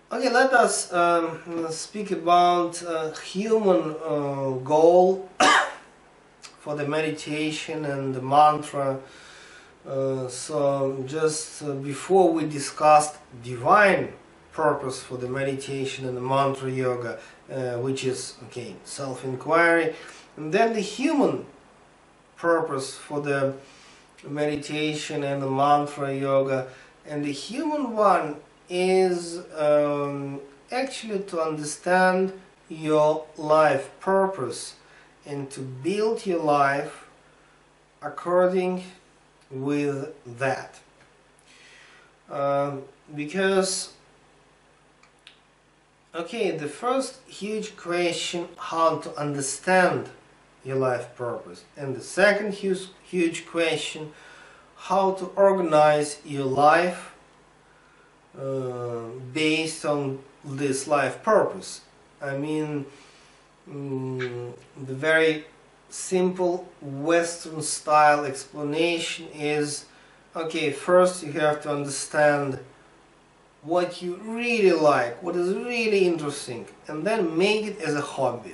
Okay, let us speak about human goal for the meditation and the mantra. So just before we discussed divine purpose for the meditation and the mantra yoga, which is self-inquiry, and then the human purpose for the meditation and the mantra yoga, and the human one is actually to understand your life purpose and to build your life according with that. Because the first huge question, how to understand your life purpose, and the second huge question, how to organize your life based on this life purpose. I mean, the very simple Western style explanation is, first you have to understand what you really like, what is really interesting, and then make it as a hobby.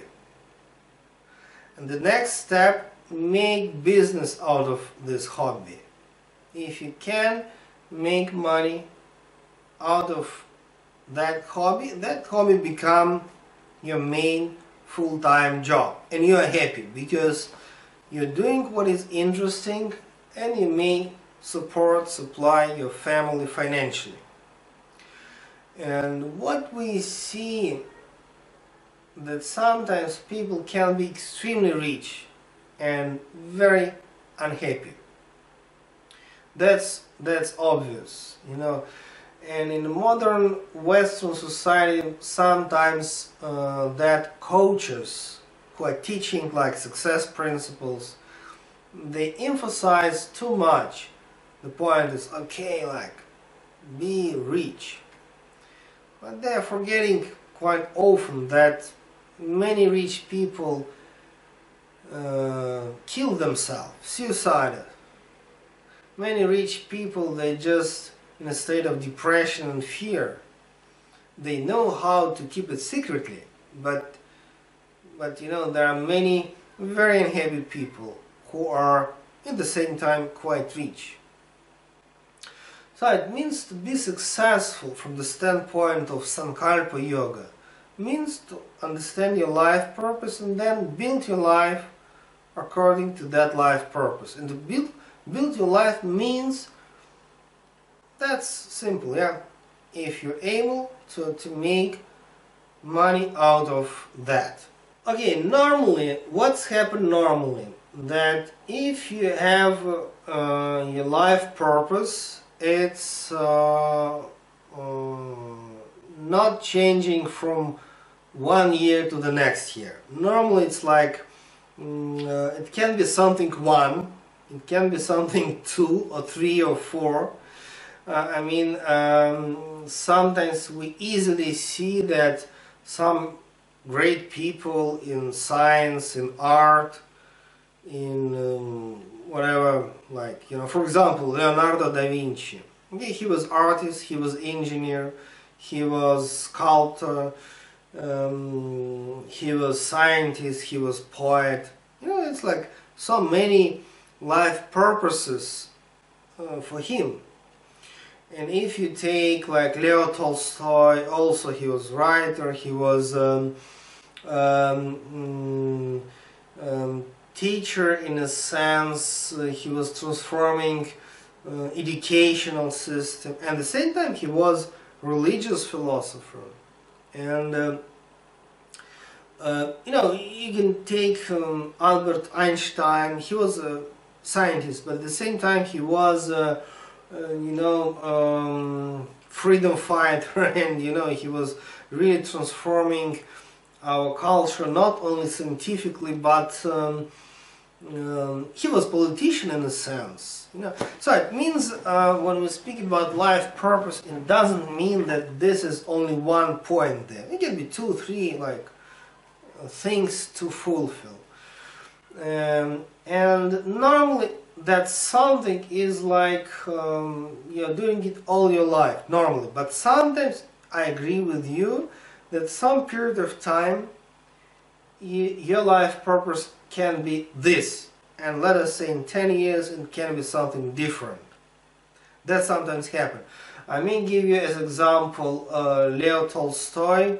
And the next step, make business out of this hobby. If you can make money out of that hobby become your main full-time job, and you are happy because you're doing what is interesting and you may supply your family financially. And what we see, that sometimes people can be extremely rich and very unhappy. That's obvious, And in modern Western society, sometimes that coaches who are teaching like success principles, they emphasize too much. The point is, be rich. But they're forgetting quite often that many rich people kill themselves, suicided. Many rich people, they just in a state of depression and fear. They know how to keep it secretly, but there are many very unhappy people who are at the same time quite rich. So it means to be successful from the standpoint of Sankalpa Yoga means to understand your life purpose and then build your life according to that life purpose. And to build your life means, that's simple, if you're able to make money out of that. Normally, what's happened normally, that if you have your life purpose, it's not changing from one year to the next year. Normally it's like, it can be something one, it can be something 2 or 3 or 4. Sometimes we easily see that some great people in science, in art, in whatever, for example, Leonardo da Vinci. He was artist, he was engineer, he was sculptor, he was scientist, he was poet. It's like so many life purposes for him. And if you take like Leo Tolstoy, also he was writer, he was teacher in a sense, he was transforming educational system, and at the same time he was religious philosopher. And you can take Albert Einstein. He was a scientist, but at the same time he was freedom fighter, and he was really transforming our culture, not only scientifically, but he was politician in a sense. So it means when we speak about life purpose, it doesn't mean that this is only one point there. It can be 2, 3 things to fulfill. And normally that something is like you're doing it all your life normally, but sometimes I agree with you that some period of time your life purpose can be this, and let us say in 10 years it can be something different. That sometimes happens. I may give you as example Leo Tolstoy,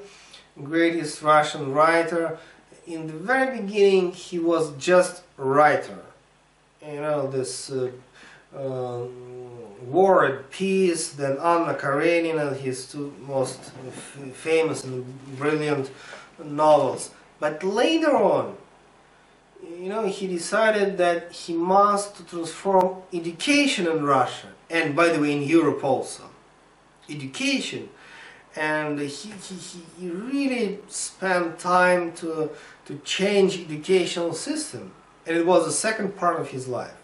greatest Russian writer. In the very beginning he was just a writer. You know, this War and Peace, then Anna Karenina, his two most famous and brilliant novels. But later on, you know, he decided that he must transform education in Russia, and by the way in Europe also. Education. And he really spent time to change educational system. And it was the second part of his life.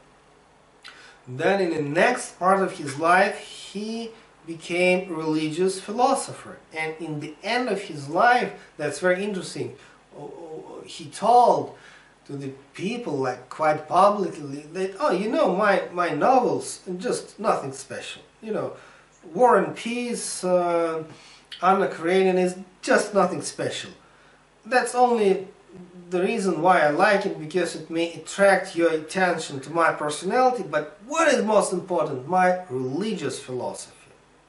Then in the next part of his life he became a religious philosopher. And in the end of his life, that's very interesting, he told to the people, like quite publicly, that, oh, you know, my novels are just nothing special. You know, War and Peace, Anna Karenina is just nothing special. That's only the reason why I like it, because it may attract your attention to my personality, but what is most important? My religious philosophy.